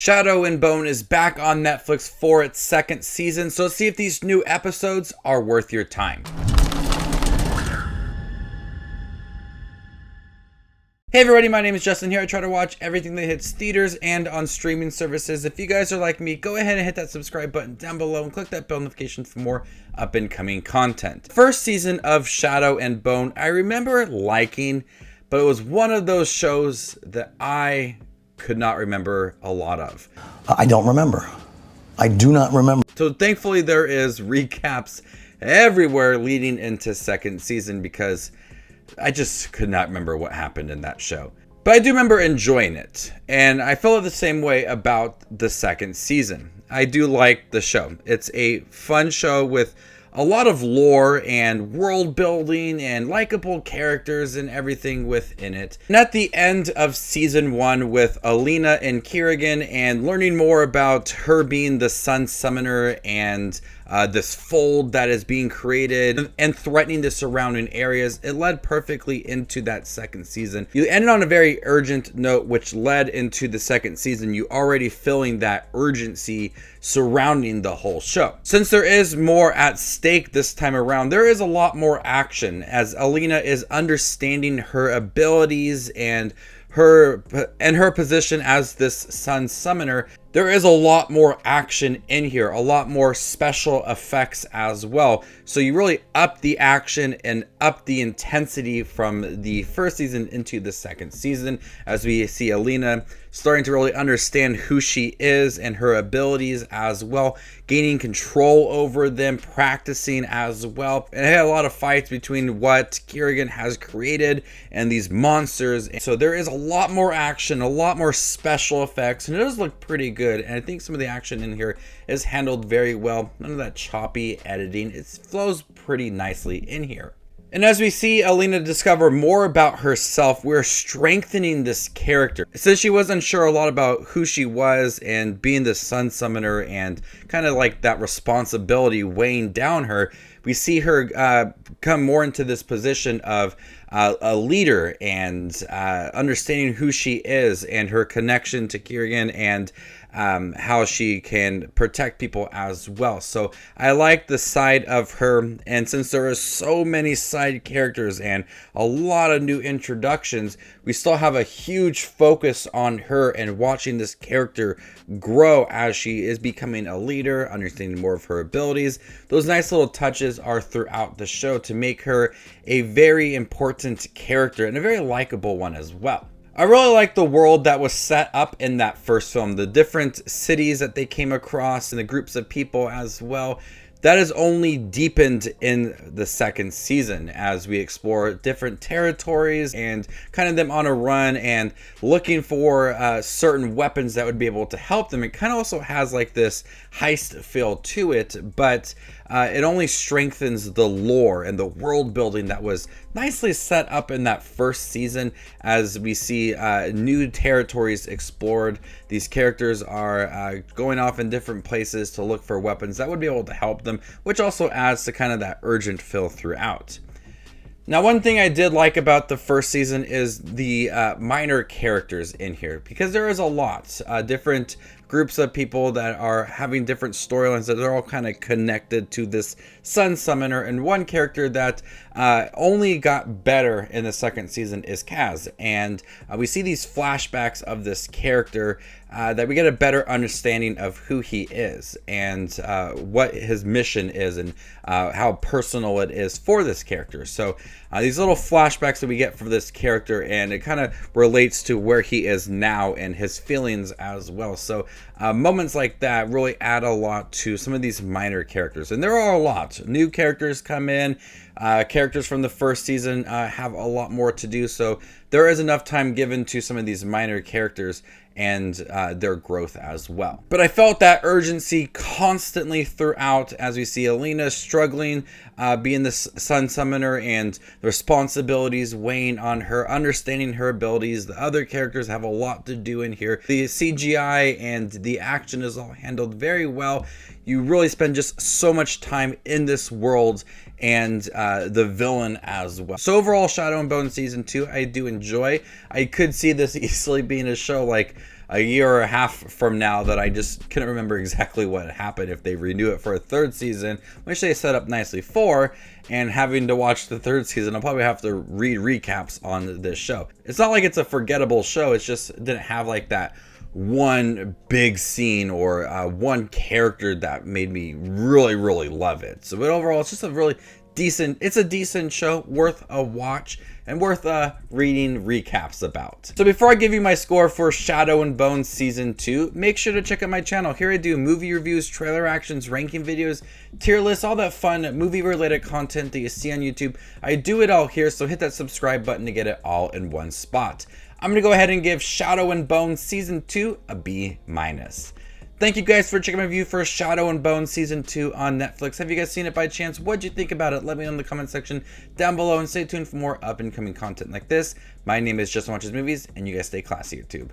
Shadow and Bone is back on Netflix for its second season, so let's see if these new episodes are worth your time. Hey everybody, my name is Justin here. I try to watch everything that hits theaters and on streaming services. If you guys are like me, go ahead and hit that subscribe button down below and click that bell notification for more up and coming content. First season of Shadow and Bone, I remember liking, but it was one of those shows that I could not remember a lot of. I don't remember. I do not remember. So thankfully there is recaps everywhere leading into second season because I just could not remember what happened in that show. But I do remember enjoying it, and I feel the same way about the second season. I do like the show. It's a fun show with a lot of lore and world building and likable characters and everything within it. And at the end of season 1 with Alina and Kirigan and learning more about her being the Sun Summoner and this fold that is being created and threatening the surrounding areas, it led perfectly into that second season. You ended on a very urgent note, which led into the second season. You already feeling that urgency surrounding the whole show. Since there is more at stake this time around, there is a lot more action as Alina is understanding her abilities and her position as this Sun Summoner. There is a lot more action in here, a lot more special effects as well. So you really up the action and up the intensity from the first season into the second season as we see Alina starting to really understand who she is and her abilities as well, gaining control over them, practicing as well. And I had a lot of fights between what Kirigan has created and these monsters. So there is a lot more action, a lot more special effects, and it does look pretty good. And I think some of the action in here is handled very well. None of that choppy editing. It flows pretty nicely in here. And as we see Alina discover more about herself, we're strengthening this character. Since she was unsure a lot about who she was and being the Sun Summoner and kind of like that responsibility weighing down her, we see her come more into this position of a leader and understanding who she is and her connection to Kirigan and how she can protect people as well. So I like the side of her, and since there are so many side characters and a lot of new introductions, we still have a huge focus on her and watching this character grow as she is becoming a leader, understanding more of her abilities. Those nice little touches are throughout the show to make her a very important character and a very likable one as well. I really like the world that was set up in that first film, the different cities that they came across and the groups of people as well. That is only deepened in the second season as we explore different territories and kind of them on a run and looking for certain weapons that would be able to help them. It kind of also has like this heist feel to it, but it only strengthens the lore and the world building that was nicely set up in that first season as we see new territories explored. These characters are going off in different places to look for weapons that would be able to help them, which also adds to kind of that urgent feel throughout. Now, one thing I did like about the first season is the minor characters in here, because there is a lot different groups of people that are having different storylines that are all kind of connected to this Sun Summoner. And one character that only got better in the second season is Kaz, and we see these flashbacks of this character that we get a better understanding of who he is and what his mission is and how personal it is for this character. So these little flashbacks that we get for this character, and it kind of relates to where he is now and his feelings as well. So moments like that really add a lot to some of these minor characters, and there are a lot. New characters come in. Characters from the first season have a lot more to do, so there is enough time given to some of these minor characters and their growth as well. But I felt that urgency constantly throughout as we see Alina struggling, being the Sun Summoner and the responsibilities weighing on her, understanding her abilities. The other characters have a lot to do in here. The CGI and the action is all handled very well. You really spend just so much time in this world and the villain as well. So overall, Shadow and Bone Season 2, I do enjoy. I could see this easily being a show like a year or a half from now that I just couldn't remember exactly what happened if they renew it for a third season, which they set up nicely for, and having to watch the third season, I'll probably have to read recaps on this show. It's not like it's a forgettable show, it's just didn't have like that one big scene or one character that made me really love it. So, but overall, it's just a really decent show, worth a watch and worth reading recaps about. So before I give you my score for Shadow and Bone Season 2, make sure to check out my channel. Here I do movie reviews, trailer actions, ranking videos, tier lists, all that fun movie related content that you see on YouTube. I do it all here, so hit that subscribe button to get it all in one spot. I'm going to go ahead and give Shadow and Bone Season 2 a B-. Thank you guys for checking my review for Shadow and Bone Season 2 on Netflix. Have you guys seen it by chance? What'd you think about it? Let me know in the comment section down below, and stay tuned for more up and coming content like this. My name is Just Watches Movies, and you guys stay classy, YouTube.